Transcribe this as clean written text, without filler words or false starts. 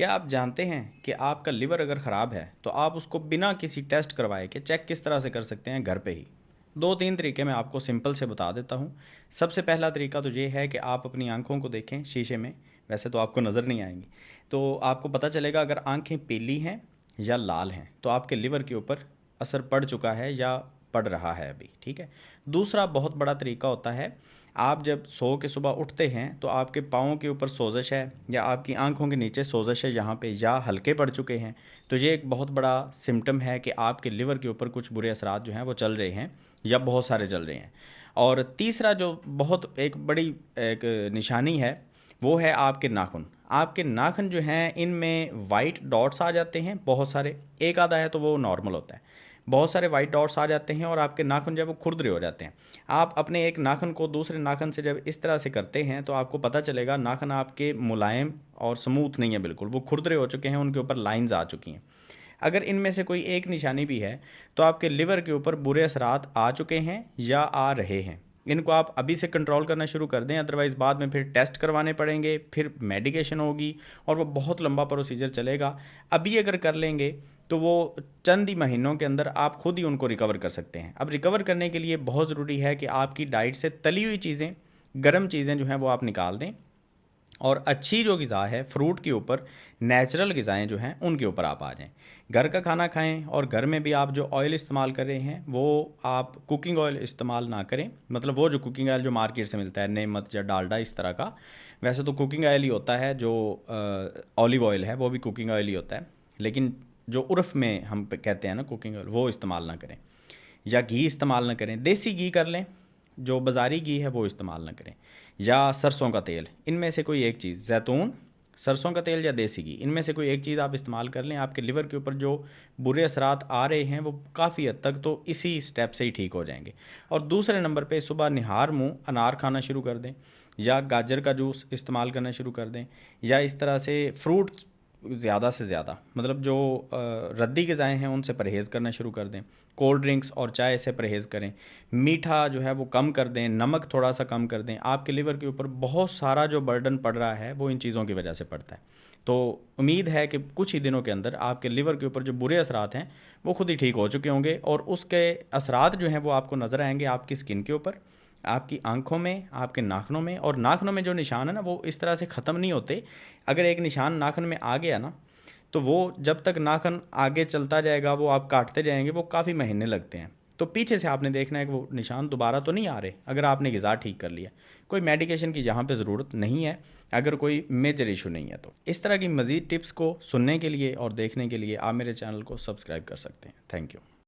क्या आप जानते हैं कि आपका लिवर अगर ख़राब है तो आप उसको बिना किसी टेस्ट करवाए के चेक किस तरह से कर सकते हैं घर पे ही। दो तीन तरीके मैं आपको सिंपल से बता देता हूँ। सबसे पहला तरीका तो ये है कि आप अपनी आंखों को देखें शीशे में। वैसे तो आपको नज़र नहीं आएंगी, तो आपको पता चलेगा अगर आंखें पीली हैं या लाल हैं तो आपके लिवर के ऊपर असर पड़ चुका है या पड़ रहा है अभी। ठीक है। दूसरा बहुत बड़ा तरीका होता है, आप जब सो के सुबह उठते हैं तो आपके पाँव के ऊपर सोजिश है या आपकी आंखों के नीचे सोजिश है यहाँ पे, या हल्के पड़ चुके हैं, तो ये एक बहुत बड़ा सिम्टम है कि आपके लिवर के ऊपर कुछ बुरे असरात जो हैं वो चल रहे हैं या बहुत सारे चल रहे हैं। और तीसरा जो बहुत एक बड़ी एक निशानी है वो है आपके नाखून। आपके नाखून जो हैं इनमें वाइट डॉट्स आ जाते हैं बहुत सारे, एक आधा है तो वो नॉर्मल होता है। बहुत सारे वाइट डॉट्स आ जाते हैं और आपके नाखून जो है वो खुरदरे हो जाते हैं। आप अपने एक नाखून को दूसरे नाखून से जब इस तरह से करते हैं तो आपको पता चलेगा नाखून आपके मुलायम और स्मूथ नहीं है बिल्कुल, वो खुरदरे हो चुके हैं, उनके ऊपर लाइंस आ चुकी हैं। अगर इनमें से कोई एक निशानी भी है तो आपके लिवर के ऊपर बुरे असरात आ चुके हैं या आ रहे हैं। इनको आप अभी से कंट्रोल करना शुरू कर दें, अदरवाइज़ बाद में फिर टेस्ट करवाने पड़ेंगे, फिर मेडिकेशन होगी और वो बहुत लंबा प्रोसीजर चलेगा। अभी अगर कर लेंगे तो वो चंद ही महीनों के अंदर आप खुद ही उनको रिकवर कर सकते हैं। अब रिकवर करने के लिए बहुत ज़रूरी है कि आपकी डाइट से तली हुई चीज़ें, गर्म चीज़ें जो हैं वो आप निकाल दें, और अच्छी जो ग़िज़ा है फ्रूट के ऊपर, नेचुरल ग़िज़ाएँ जो हैं उनके ऊपर आप आ जाएँ। घर का खाना खाएँ और घर में भी आप जो ऑयल इस्तेमाल कर रहे हैं वो आप कुकिंग ऑयल इस्तेमाल ना करें। मतलब वो जो कुकिंग ऑयल जो मार्केट से मिलता है, नेमत या डालडा इस तरह का, वैसे तो कुकिंग ऑयल ही होता है। जो ऑलिव ऑयल है वो भी कुकिंग ऑयल ही होता है, लेकिन जो उर्फ़ में हम कहते हैं ना कुकिंग ऑयल, वो इस्तेमाल ना करें। या घी इस्तेमाल ना करें, देसी घी कर लें, जो बाज़ारी घी है वो इस्तेमाल ना करें। या सरसों का तेल, इनमें से कोई एक चीज़, जैतून, सरसों का तेल या देसी घी, इनमें से कोई एक चीज़ आप इस्तेमाल कर लें। आपके लिवर के ऊपर जो बुरे असरात आ रहे हैं वो काफ़ी हद तक तो इसी स्टेप से ही ठीक हो जाएंगे। और दूसरे नंबर पे सुबह निहार मुँह अनार खाना शुरू कर दें, या गाजर का जूस इस्तेमाल करना शुरू कर दें, या इस तरह से फ्रूट ज़्यादा से ज़्यादा, मतलब जो रद्दी ग़िज़ाएँ हैं उनसे परहेज़ करना शुरू कर दें। कोल्ड ड्रिंक्स और चाय से परहेज़ करें। मीठा जो है वो कम कर दें, नमक थोड़ा सा कम कर दें। आपके लिवर के ऊपर बहुत सारा जो बर्डन पड़ रहा है वो इन चीज़ों की वजह से पड़ता है। तो उम्मीद है कि कुछ ही दिनों के अंदर आपके लिवर के ऊपर जो बुरे असरात हैं वो खुद ही ठीक हो चुके होंगे, और उसके असरात जो हैं वो आपको नज़र आएंगे आपकी स्किन के ऊपर, आपकी आंखों में, आपके नाखूनों में। और नाखूनों में जो निशान है ना वो इस तरह से ख़त्म नहीं होते। अगर एक निशान नाखून में आ गया ना तो वो जब तक नाखून आगे चलता जाएगा, वो आप काटते जाएंगे, वो काफ़ी महीने लगते हैं। तो पीछे से आपने देखना है कि वो निशान दोबारा तो नहीं आ रहे अगर आपने ग़िज़ा ठीक कर लिया। कोई मेडिकेशन की यहाँ पे ज़रूरत नहीं है अगर कोई मेजर इशू नहीं है। तो इस तरह की मज़ीद टिप्स को सुनने के लिए और देखने के लिए आप मेरे चैनल को सब्सक्राइब कर सकते हैं। Thank you.